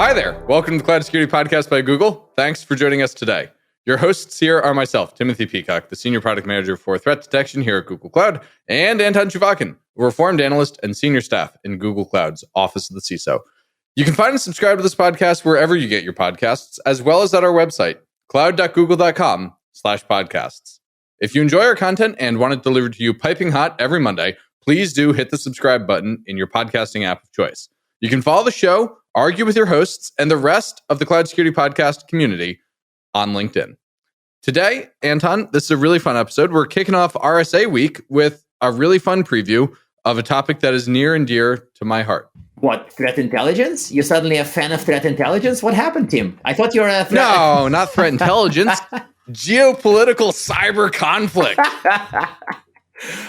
Hi there. Welcome to the Cloud Security Podcast by Google. Thanks for joining us today. Your hosts here are myself, Timothy Peacock, the Senior Product Manager for Threat Detection here at Google Cloud, and Anton Chuvakin, a Reformed Analyst and Senior Staff in Google Cloud's Office of the CISO. You can find and subscribe to this podcast wherever you get your podcasts, as well as at our website, cloud.google.com/podcasts. If you enjoy our content and want it delivered to you piping hot every Monday, please do hit the subscribe button in your podcasting app of choice. You can follow the show, argue with your hosts, and the rest of the Cloud Security Podcast community on LinkedIn. Today, Anton, this is a really fun episode. We're kicking off RSA week with a really fun preview of a topic that is near and dear to my heart. What, threat intelligence? You're suddenly a fan of threat intelligence? What happened, Tim? I thought you were a threat... No, not threat intelligence. Geopolitical cyber conflict.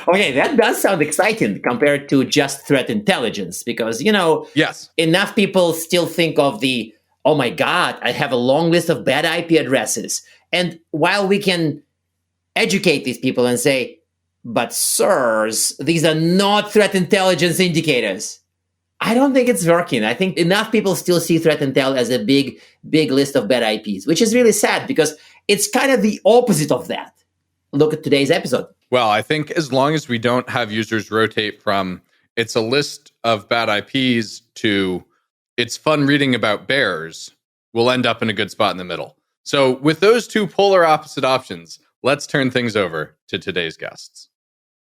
Okay, that does sound exciting compared to just threat intelligence because, yes, enough people still think of the, oh my God, I have a long list of bad IP addresses. And while we can educate these people and say, but sirs, these are not threat intelligence indicators, I don't think it's working. I think enough people still see threat intel as a big list of bad IPs, which is really sad because it's kind of the opposite of that. Look at today's episode. Well, I think as long as we don't have users rotate from it's a list of bad IPs to it's fun reading about bears, we'll end up in a good spot in the middle. So with those two polar opposite options, let's turn things over to today's guests.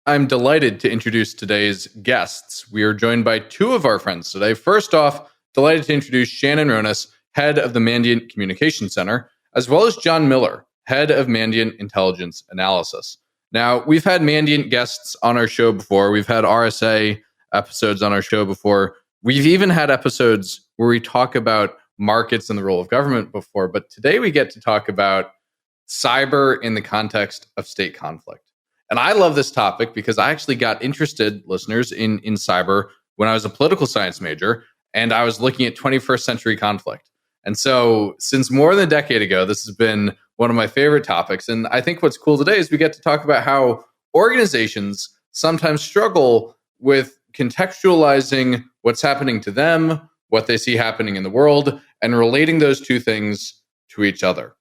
I'm delighted to introduce today's guests. We are joined by two of our friends today. First off, delighted to introduce Shannon Ronas, head of the Mandiant Communications Center, as well as John Miller, head of Mandiant Intelligence Analysis. Now, we've had Mandiant guests on our show before. We've had RSA episodes on our show before. We've even had episodes where we talk about markets and the role of government before. But today we get to talk about cyber in the context of state conflict. And I love this topic because I actually got interested, listeners, in cyber when I was a political science major and I was looking at 21st century conflict. And so since more than a decade ago, this has been one of my favorite topics. And I think what's cool today is we get to talk about how organizations sometimes struggle with contextualizing what's happening to them, what they see happening in the world, and relating those two things to each other.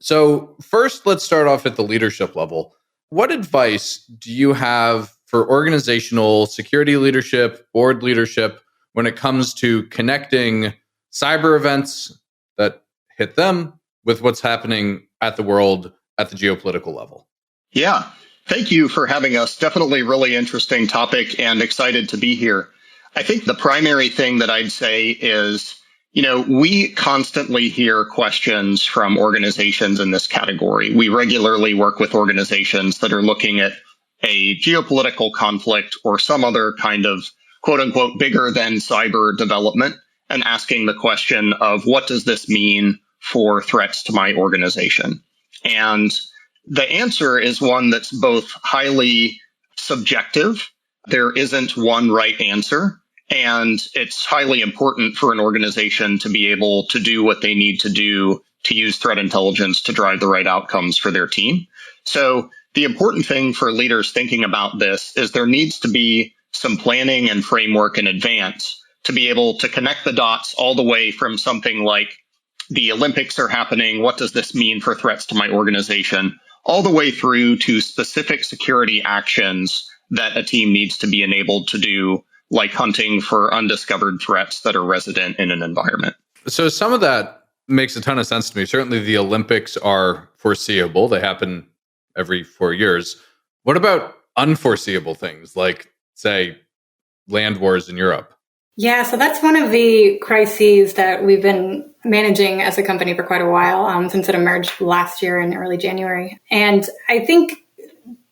So first, let's start off at the leadership level. What advice do you have for organizational security leadership, board leadership, when it comes to connecting cyber events that hit them with what's happening at the world at the geopolitical level? Yeah, thank you for having us. Definitely really interesting topic and excited to be here. I think the primary thing that I'd say is, we constantly hear questions from organizations in this category. We regularly work with organizations that are looking at a geopolitical conflict or some other kind of quote unquote bigger than cyber development and asking the question of what does this mean for threats to my organization? And the answer is one that's both highly subjective. There isn't one right answer. And it's highly important for an organization to be able to do what they need to do to use threat intelligence to drive the right outcomes for their team. So the important thing for leaders thinking about this is there needs to be some planning and framework in advance to be able to connect the dots all the way from something like the Olympics are happening, what does this mean for threats to my organization, all the way through to specific security actions that a team needs to be enabled to do, like hunting for undiscovered threats that are resident in an environment. So some of that makes a ton of sense to me. Certainly the Olympics are foreseeable. They happen every 4 years. What about unforeseeable things like, say, land wars in Europe? Yeah, so that's one of the crises that we've been managing as a company for quite a while, since it emerged last year in early January. And I think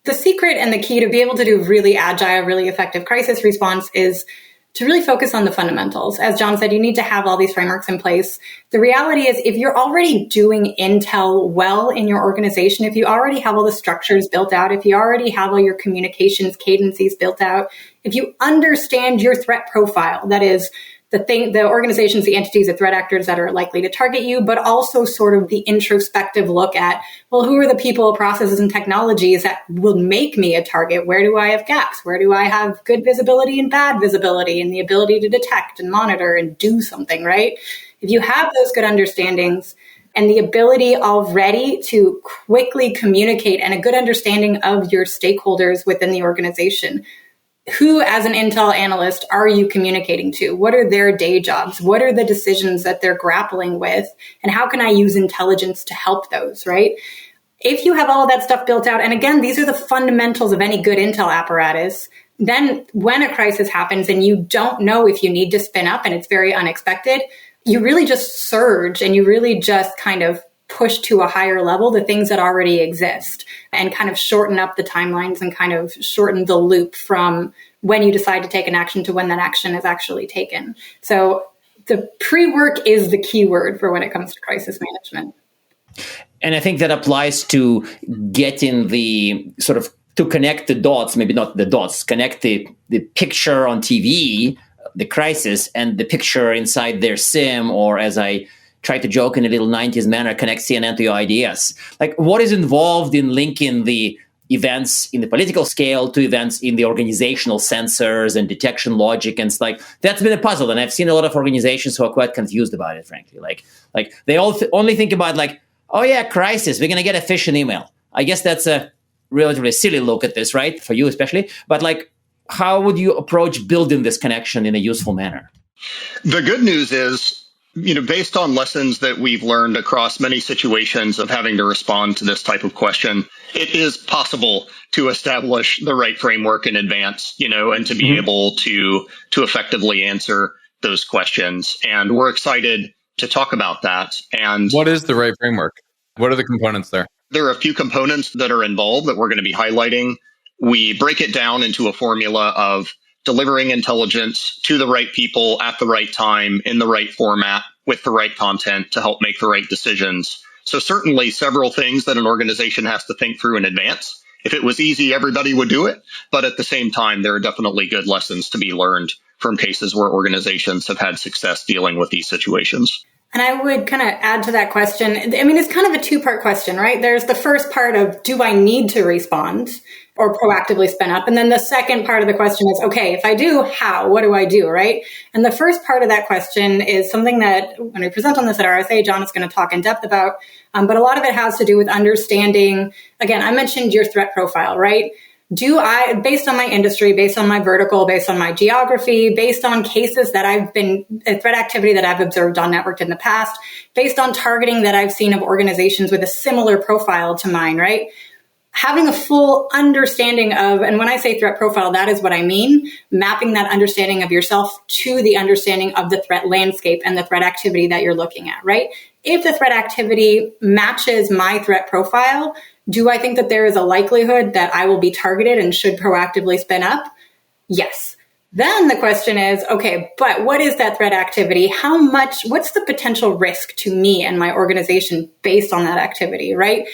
the secret and the key to be able to do really agile, really effective crisis response is to really focus on the fundamentals. As John said, you need to have all these frameworks in place. The reality is if you're already doing intel well in your organization, if you already have all the structures built out, if you already have all your communications cadences built out, if you understand your threat profile, that is the organizations, the entities, the threat actors that are likely to target you, but also sort of the introspective look at, well, who are the people, processes, and technologies that will make me a target? Where do I have gaps? Where do I have good visibility and bad visibility and the ability to detect and monitor and do something, right? If you have those good understandings and the ability already to quickly communicate and a good understanding of your stakeholders within the organization, who, as an Intel analyst, are you communicating to? What are their day jobs? What are the decisions that they're grappling with? And how can I use intelligence to help those, right? If you have all of that stuff built out, and again, these are the fundamentals of any good Intel apparatus, then when a crisis happens and you don't know if you need to spin up and it's very unexpected, you really just surge and you really just kind of push to a higher level the things that already exist and kind of shorten up the timelines and kind of shorten the loop from when you decide to take an action to when that action is actually taken. So the pre-work is the key word for when it comes to crisis management. And I think that applies to getting the sort of, to connect the dots, maybe not the dots, connect the picture on TV, the crisis, and the picture inside their sim, or as I try to joke in a little 90s manner, connect CNN to your ideas. Like, what is involved in linking the events in the political scale to events in the organizational sensors and detection logic? And it's like, that's been a puzzle. And I've seen a lot of organizations who are quite confused about it, frankly. Like they all only think about like, oh yeah, crisis, we're going to get a phishing email. I guess that's a relatively silly look at this, right? For you especially. But like, how would you approach building this connection in a useful manner? The good news is, based on lessons that we've learned across many situations of having to respond to this type of question, it is possible to establish the right framework in advance, and to be able to effectively answer those questions. And we're excited to talk about that. And what is the right framework? What are the components there? There are a few components that are involved that we're going to be highlighting. We break it down into a formula of delivering intelligence to the right people at the right time, in the right format, with the right content to help make the right decisions. So certainly several things that an organization has to think through in advance. If it was easy, everybody would do it. But at the same time, there are definitely good lessons to be learned from cases where organizations have had success dealing with these situations. And I would kind of add to that question. I mean, it's kind of a two-part question, right? There's the first part of, do I need to respond or proactively spin up? And then the second part of the question is, okay, if I do, how? What do I do, right? And the first part of that question is something that when we present on this at RSA, John is going to talk in depth about. But a lot of it has to do with understanding, again, I mentioned your threat profile, right? Do I, based on my industry, based on my vertical, based on my geography, based on cases that threat activity that I've observed on networked in the past, based on targeting that I've seen of organizations with a similar profile to mine, right? Having a full understanding of, and when I say threat profile, that is what I mean, mapping that understanding of yourself to the understanding of the threat landscape and the threat activity that you're looking at, right? If the threat activity matches my threat profile, do I think that there is a likelihood that I will be targeted and should proactively spin up? Yes. Then the question is, okay, but what is that threat activity? What's the potential risk to me and my organization based on that activity, right?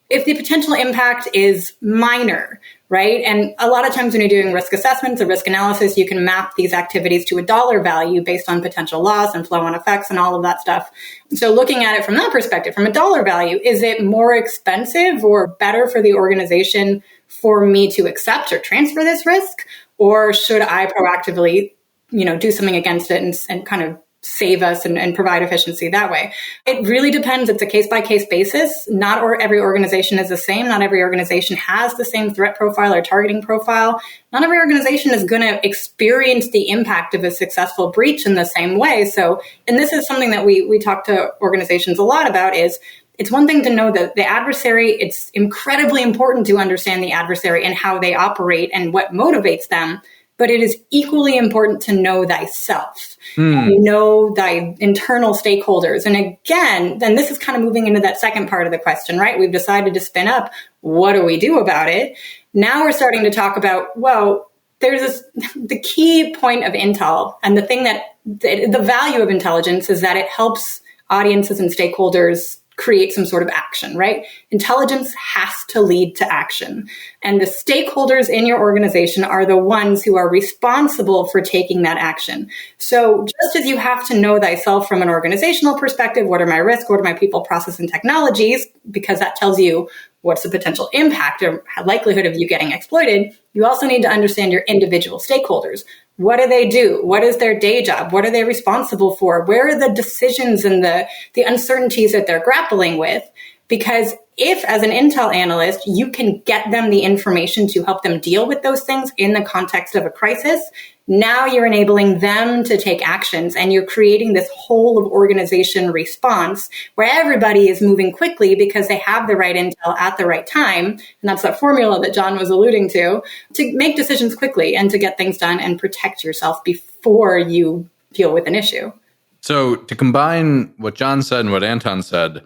If the potential impact is minor, right? And a lot of times when you're doing risk assessments or risk analysis, you can map these activities to a dollar value based on potential loss and flow-on effects and all of that stuff. So looking at it from that perspective, from a dollar value, is it more expensive or better for the organization for me to accept or transfer this risk? Or should I proactively, do something against it and kind of save us and provide efficiency that way? It really depends. It's a case-by-case basis. Not every organization is the same. Not every organization has the same threat profile or targeting profile. Not every organization is going to experience the impact of a successful breach in the same way. So, and this is something that we talk to organizations a lot about, is it's one thing to know that the adversary, it's incredibly important to understand the adversary and how they operate and what motivates them. But it is equally important to know thyself, know thy internal stakeholders. And again, then this is kind of moving into that second part of the question, right? We've decided to spin up. What do we do about it? Now we're starting to talk about, well, the key point of Intel and the thing that the value of intelligence is that it helps audiences and stakeholders create some sort of action, right? Intelligence has to lead to action. And the stakeholders in your organization are the ones who are responsible for taking that action. So just as you have to know thyself from an organizational perspective, what are my risks? What are my people, process, and technologies? Because that tells you what's the potential impact or likelihood of you getting exploited, you also need to understand your individual stakeholders. What do they do? What is their day job? What are they responsible for? Where are the decisions and the uncertainties that they're grappling with? Because if, as an intel analyst, you can get them the information to help them deal with those things in the context of a crisis, now you're enabling them to take actions, and you're creating this whole of organization response where everybody is moving quickly because they have the right intel at the right time. And that's that formula that John was alluding to make decisions quickly and to get things done and protect yourself before you deal with an issue. So to combine what John said and what Anton said,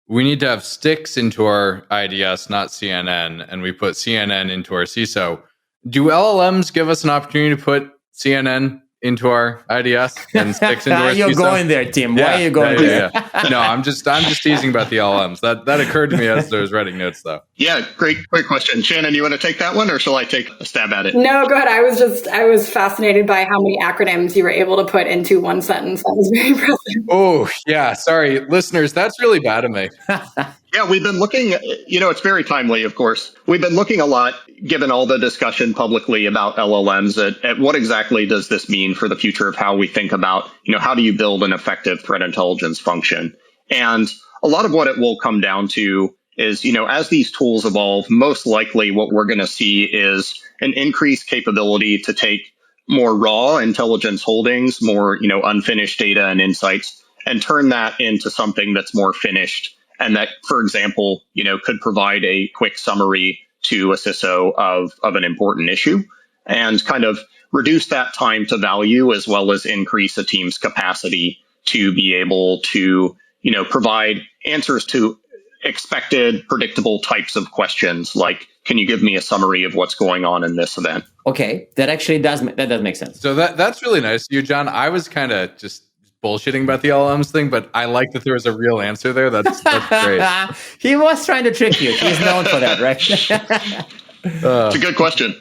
we need to have sticks into our IDS, not CNN, and we put CNN into our CISO. Do LLMs give us an opportunity to put CNN into our IDS and sticks into our You're CISO? going there, Tim. Why are you going there? No, I'm just teasing about the LLMs. That occurred to me as I was writing notes, though. Yeah, great question. Shannon, you want to take that one, or shall I take a stab at it? No, go ahead. I was fascinated by how many acronyms you were able to put into one sentence. That was very impressive. Oh, yeah. Sorry, listeners, that's really bad of me. Yeah, we've been looking, it's very timely, of course. We've been looking a lot, given all the discussion publicly about LLMs, at what exactly does this mean for the future of how we think about, how do you build an effective threat intelligence function? And a lot of what it will come down to is, as these tools evolve, most likely what we're going to see is an increased capability to take more raw intelligence holdings, more, unfinished data and insights, and turn that into something that's more finished. And that, for example, could provide a quick summary to a CISO of an important issue and kind of reduce that time to value, as well as increase a team's capacity to be able to, provide answers to expected, predictable types of questions, like, can you give me a summary of what's going on in this event? Okay, that actually does make sense. So that's really nice of you, John. I was kind of just bullshitting about the LLMs thing, but I like that there was a real answer there. That's great. He was trying to trick you. He's known for that, right? It's a good question.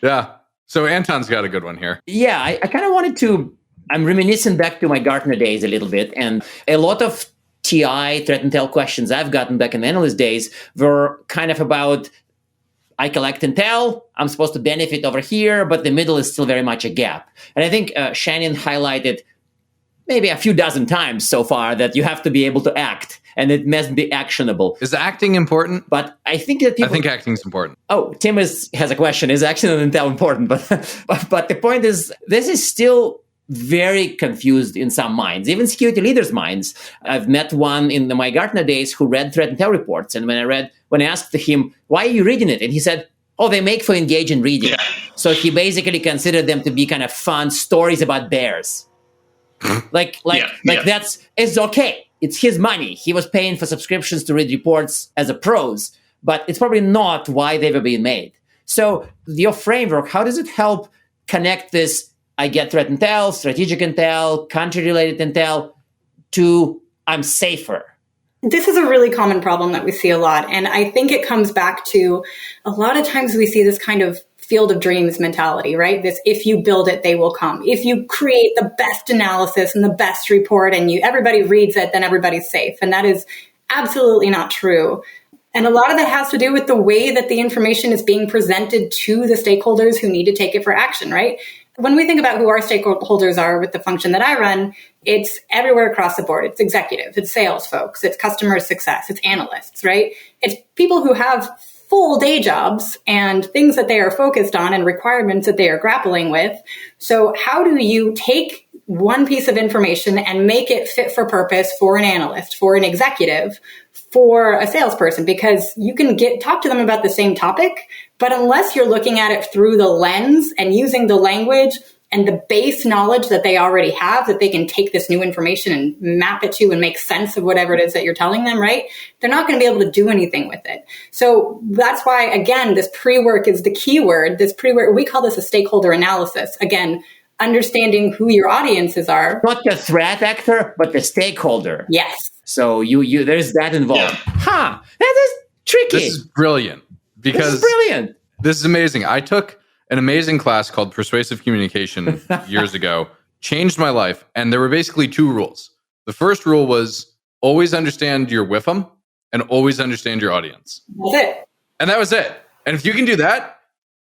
Yeah. So Anton's got a good one here. Yeah, I kind of wanted to, I'm reminiscing back to my Gartner days a little bit, and a lot of TI, threat intel questions I've gotten back in the analyst days were kind of about, I collect intel, I'm supposed to benefit over here, but the middle is still very much a gap. And I think Shannon highlighted maybe a few dozen times so far that you have to be able to act, and it must be actionable. Is acting important? But I think that people... I think acting is important. Oh, Tim has a question. Is action and intel important? But the point is, this is still very confused in some minds, even security leaders' minds. I've met one in my Gartner days who read threat intel reports, and when I asked him, why are you reading it? And he said, oh, they make for engaging reading. Yeah. So he basically considered them to be kind of fun stories about bears. It's okay. It's his money. He was paying for subscriptions to read reports as a pros, but it's probably not why they were being made. So your framework, how does it help connect this, I get threat intel, strategic intel, country-related intel, to I'm safer? This is a really common problem that we see a lot. And I think it comes back to a lot of times we see this kind of field of dreams mentality, right? This, if you build it, they will come. If you create the best analysis and the best report and everybody reads it, then everybody's safe. And that is absolutely not true. And a lot of that has to do with the way that the information is being presented to the stakeholders who need to take it for action, right? When we think about who our stakeholders are with the function that I run, it's everywhere across the board. It's executives, it's sales folks, it's customer success, it's analysts, right? It's people who have full day jobs and things that they are focused on and requirements that they are grappling with. So how do you take one piece of information and make it fit for purpose for an analyst, for an executive, for a salesperson? Because you can talk to them about the same topic, but unless you're looking at it through the lens and using the language and the base knowledge that they already have, that they can take this new information and map it to and make sense of whatever it is that you're telling them, right? They're not going to be able to do anything with it. So that's why, again, this pre-work is the key word. This pre-work, we call this a stakeholder analysis. Again, understanding who your audiences are. Not the threat actor, but the stakeholder. Yes. So you there's that involved. Yeah. That is tricky. This is brilliant. Because this is amazing. I took an amazing class called Persuasive Communication years ago, changed my life. And there were basically two rules. The first rule was always understand your WIFM. and always understand your audience. That's it. And that was it. And if you can do that,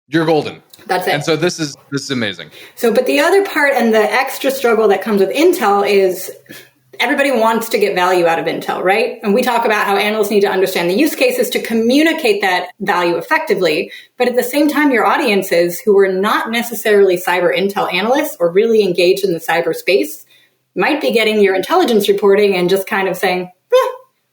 you're golden. That's it. And so this is amazing. So, but the other part and the extra struggle that comes with Intel is everybody wants to get value out of Intel, right? And we talk about how analysts need to understand the use cases to communicate that value effectively. But at the same time, your audiences who are not necessarily cyber Intel analysts or really engaged in the cyber space might be getting your intelligence reporting and just kind of saying,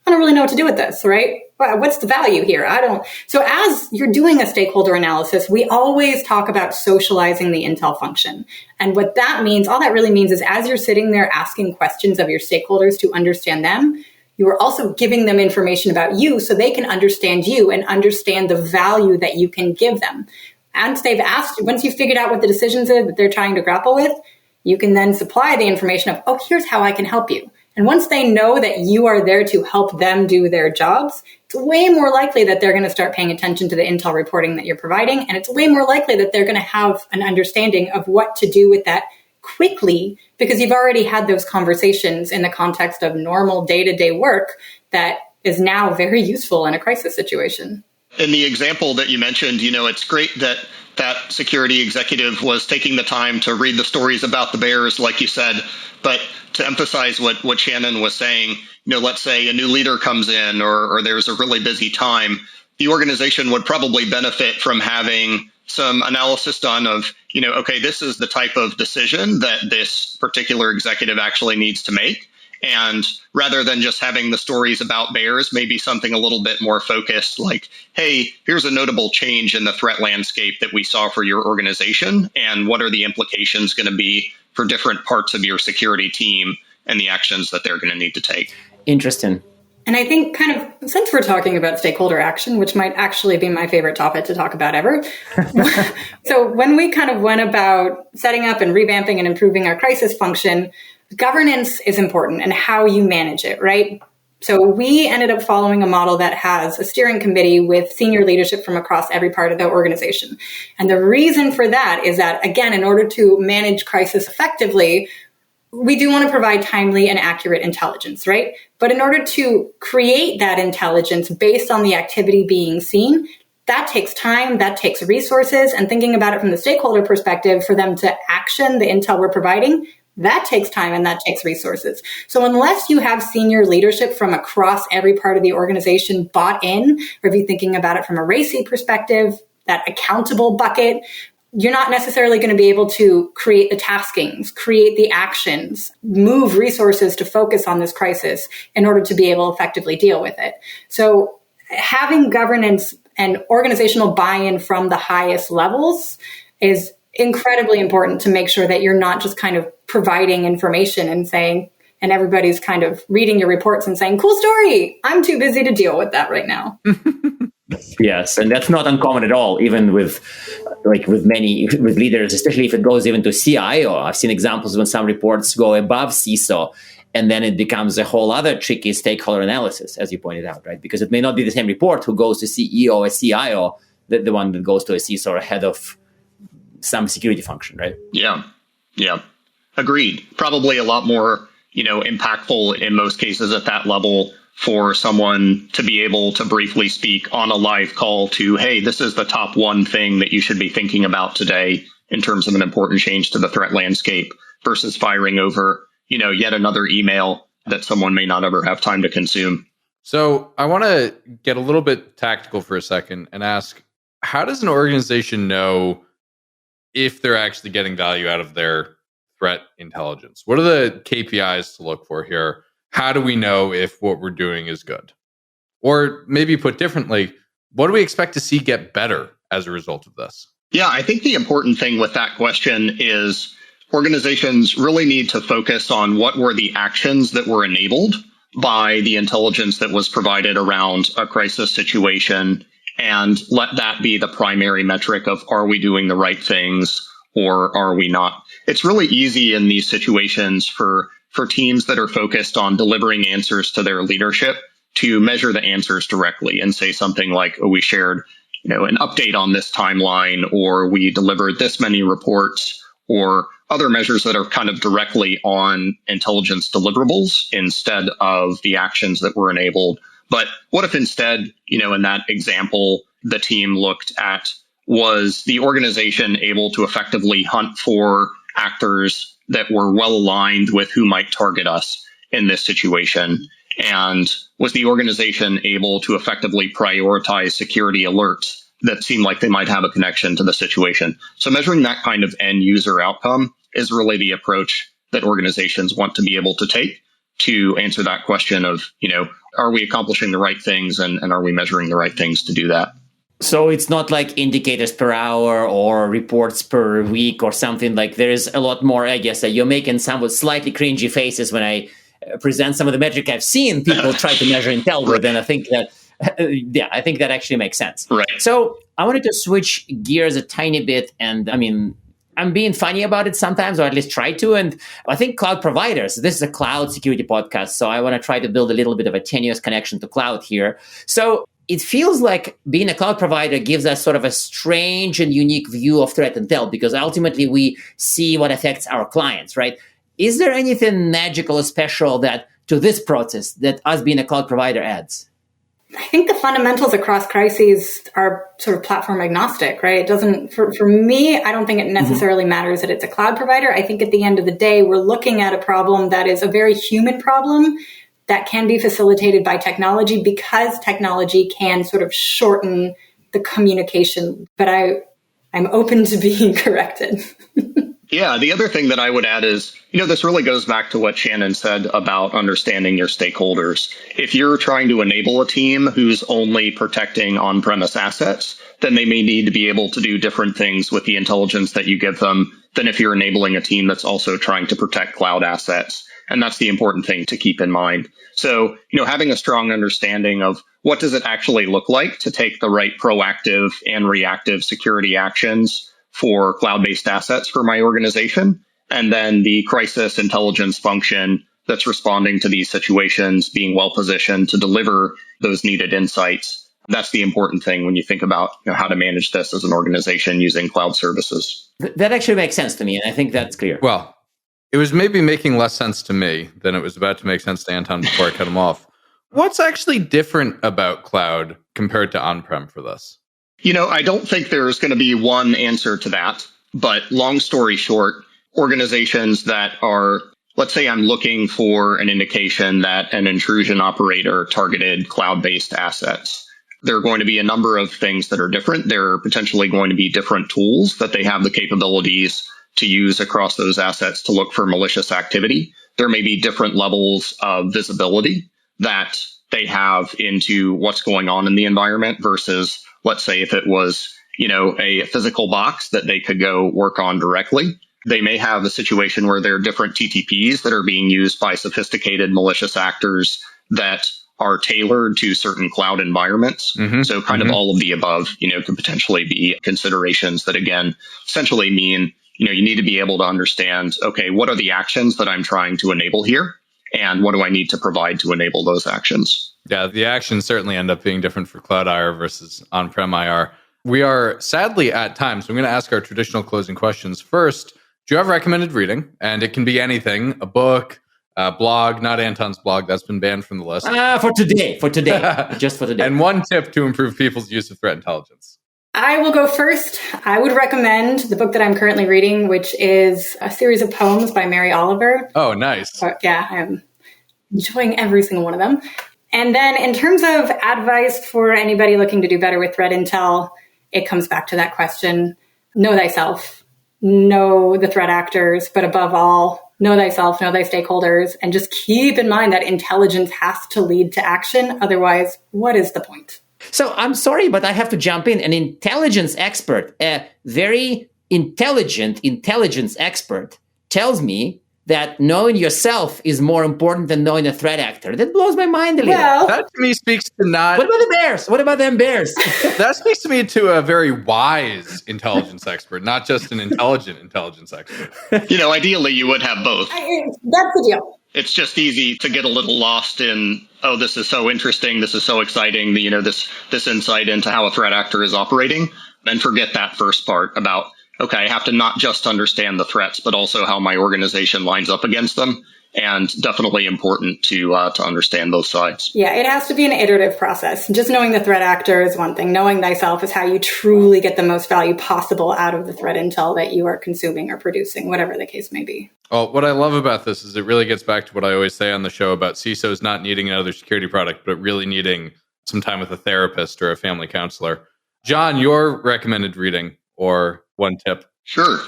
I don't really know what to do with this, right? What's the value here? I don't. So as you're doing a stakeholder analysis, we always talk about socializing the Intel function. And what that means, all that really means is as you're sitting there asking questions of your stakeholders to understand them, you are also giving them information about you so they can understand you and understand the value that you can give them. And they've asked, once you've figured out what the decisions are that they're trying to grapple with, you can then supply the information of, here's how I can help you. And once they know that you are there to help them do their jobs, it's way more likely that they're going to start paying attention to the Intel reporting that you're providing. And it's way more likely that they're going to have an understanding of what to do with that quickly because you've already had those conversations in the context of normal day-to-day work that is now very useful in a crisis situation. In the example that you mentioned, it's great that that security executive was taking the time to read the stories about the bears, like you said. But to emphasize what Shannon was saying, let's say a new leader comes in or there's a really busy time, the organization would probably benefit from having some analysis done of, okay, this is the type of decision that this particular executive actually needs to make. And rather than just having the stories about bears, maybe something a little bit more focused, like, hey, here's a notable change in the threat landscape that we saw for your organization, and what are the implications going to be for different parts of your security team and the actions that they're going to need to take. Interesting. And I think since we're talking about stakeholder action, which might actually be my favorite topic to talk about ever. So when we went about setting up and revamping and improving our crisis function, governance is important and how you manage it, right? So we ended up following a model that has a steering committee with senior leadership from across every part of the organization. And the reason for that is that, again, in order to manage crisis effectively, we do want to provide timely and accurate intelligence, right? But in order to create that intelligence based on the activity being seen, that takes time, that takes resources, and thinking about it from the stakeholder perspective, for them to action the intel we're providing, that takes time and that takes resources. So unless you have senior leadership from across every part of the organization bought in, or if you're thinking about it from a RSA perspective, that accountable bucket, you're not necessarily going to be able to create the taskings, create the actions, move resources to focus on this crisis in order to be able to effectively deal with it. So having governance and organizational buy-in from the highest levels is incredibly important to make sure that you're not just providing information and saying, and everybody's reading your reports and saying, cool story, I'm too busy to deal with that right now. Yes, and that's not uncommon at all, even with leaders, especially if it goes even to CIO. I've seen examples when some reports go above CISO, and then it becomes a whole other tricky stakeholder analysis, as you pointed out, right? Because it may not be the same report who goes to CEO or CIO, the one that goes to a CISO or head of some security function, right? Yeah. Agreed. Probably a lot more, impactful in most cases at that level for someone to be able to briefly speak on a live call to, hey, this is the top one thing that you should be thinking about today in terms of an important change to the threat landscape, versus firing over, yet another email that someone may not ever have time to consume. So I want to get a little bit tactical for a second and ask, how does an organization know if they're actually getting value out of their threat intelligence? What are the KPIs to look for here? How do we know if what we're doing is good? Or maybe put differently, what do we expect to see get better as a result of this? Yeah, I think the important thing with that question is organizations really need to focus on what were the actions that were enabled by the intelligence that was provided around a crisis situation, and let that be the primary metric of, are we doing the right things or are we not? It's really easy in these situations for teams that are focused on delivering answers to their leadership to measure the answers directly and say something like, oh, we shared, an update on this timeline, or we delivered this many reports, or other measures that are directly on intelligence deliverables instead of the actions that were enabled But what if instead, in that example, the team looked at, was the organization able to effectively hunt for actors that were well aligned with who might target us in this situation? And was the organization able to effectively prioritize security alerts that seemed like they might have a connection to the situation? So measuring that kind of end user outcome is really the approach that organizations want to be able to take to answer that question of, are we accomplishing the right things and are we measuring the right things to do that? So it's not like indicators per hour or reports per week or something. Like there is a lot more, I guess, that you're making some with slightly cringy faces when I present some of the metric I've seen people try to measure Intel with. And I think that, I think that actually makes sense. Right. So I wanted to switch gears a tiny bit. And I'm being funny about it sometimes, or at least try to. And I think cloud providers, this is a cloud security podcast, so I want to try to build a little bit of a tenuous connection to cloud here. So it feels like being a cloud provider gives us sort of a strange and unique view of threat intel, because ultimately we see what affects our clients, right? Is there anything magical or special that to this process that us being a cloud provider adds? I think the fundamentals across crises are sort of platform agnostic, right? It doesn't, for me, I don't think it necessarily matters that it's a cloud provider. I think at the end of the day, we're looking at a problem that is a very human problem that can be facilitated by technology, because technology can sort of shorten the communication. But I'm open to being corrected. Yeah, the other thing that I would add is, this really goes back to what Shannon said about understanding your stakeholders. If you're trying to enable a team who's only protecting on-premise assets, then they may need to be able to do different things with the intelligence that you give them than if you're enabling a team that's also trying to protect cloud assets. And that's the important thing to keep in mind. So, having a strong understanding of what does it actually look like to take the right proactive and reactive security actions for cloud-based assets for my organization, and then the crisis intelligence function that's responding to these situations being well positioned to deliver those needed insights. That's the important thing when you think about how to manage this as an organization using cloud services. That actually makes sense to me, and I think that's clear. Well, it was maybe making less sense to me than it was about to make sense to Anton before I cut him off. What's actually different about cloud compared to on-prem for this? I don't think there's going to be one answer to that. But long story short, organizations that are, let's say I'm looking for an indication that an intrusion operator targeted cloud-based assets. There are going to be a number of things that are different. There are potentially going to be different tools that they have the capabilities to use across those assets to look for malicious activity. There may be different levels of visibility that they have into what's going on in the environment versus, let's say, if it was, a physical box that they could go work on directly. They may have a situation where there are different TTPs that are being used by sophisticated malicious actors that are tailored to certain cloud environments. So kind of all of the above, could potentially be considerations that, again, essentially mean, you need to be able to understand, okay, what are the actions that I'm trying to enable here? And what do I need to provide to enable those actions? Yeah, the actions certainly end up being different for cloud IR versus on-prem IR. We are sadly at time, so I'm going to ask our traditional closing questions. First, do you have recommended reading? And it can be anything, a book, a blog, not Anton's blog, that's been banned from the list. For today, just for today. And one tip to improve people's use of threat intelligence. I will go first. I would recommend the book that I'm currently reading, which is a series of poems by Mary Oliver. Oh, nice. Yeah, I'm enjoying every single one of them. And then in terms of advice for anybody looking to do better with threat intel, it comes back to that question: know thyself, know the threat actors, but above all, know thyself, know thy stakeholders, and just keep in mind that intelligence has to lead to action. Otherwise, what is the point? So I'm sorry, but I have to jump in. An intelligence expert, a very intelligent intelligence expert, tells me that knowing yourself is more important than knowing a threat actor. That blows my mind a little. Well, that to me speaks to not... What about the bears? What about them bears? That speaks to me to a very wise intelligence expert, not just an intelligent intelligence expert. Ideally, you would have both. That's the deal. It's just easy to get a little lost in, oh, this is so interesting, this is so exciting, this insight into how a threat actor is operating, and forget that first part about, okay, I have to not just understand the threats, but also how my organization lines up against them. and definitely important to understand both sides. Yeah, it has to be an iterative process. Just knowing the threat actor is one thing. Knowing thyself is how you truly get the most value possible out of the threat intel that you are consuming or producing, whatever the case may be. Well, what I love about this is it really gets back to what I always say on the show about CISOs not needing another security product, but really needing some time with a therapist or a family counselor. John, your recommended reading or one tip? Sure.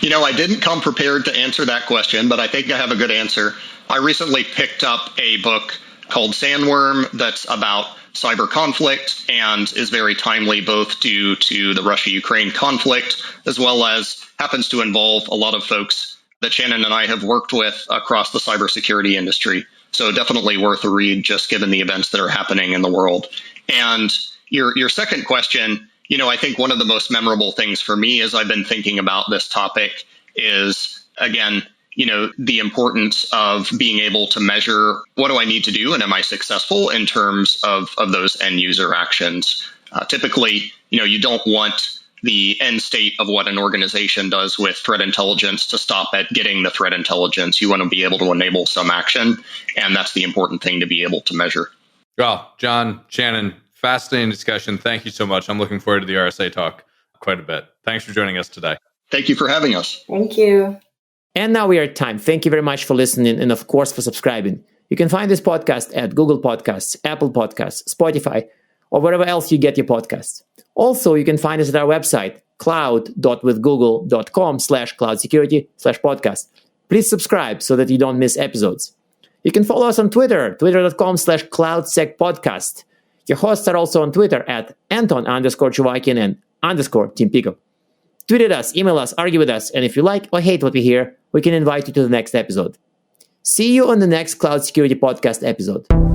I didn't come prepared to answer that question, but I think I have a good answer. I recently picked up a book called Sandworm that's about cyber conflict and is very timely both due to the Russia-Ukraine conflict, as well as happens to involve a lot of folks that Shannon and I have worked with across the cybersecurity industry. So definitely worth a read, just given the events that are happening in the world. And your second question, I think one of the most memorable things for me as I've been thinking about this topic is, again, the importance of being able to measure what do I need to do and am I successful in terms of those end user actions. Typically, you don't want the end state of what an organization does with threat intelligence to stop at getting the threat intelligence. You want to be able to enable some action, and that's the important thing to be able to measure. Well, John, Shannon, fascinating discussion. Thank you so much. I'm looking forward to the RSA talk quite a bit. Thanks for joining us today. Thank you for having us. Thank you. And now we are at time. Thank you very much for listening and, of course, for subscribing. You can find this podcast at Google Podcasts, Apple Podcasts, Spotify, or wherever else you get your podcasts. Also, you can find us at our website, cloud.withgoogle.com/cloudsecurity/podcast. Please subscribe so that you don't miss episodes. You can follow us on Twitter, twitter.com/cloudsecpodcast. Your hosts are also on Twitter at Anton_Chuvakian and _Team Pico. Tweet at us, email us, argue with us, and if you like or hate what we hear, we can invite you to the next episode. See you on the next Cloud Security Podcast episode.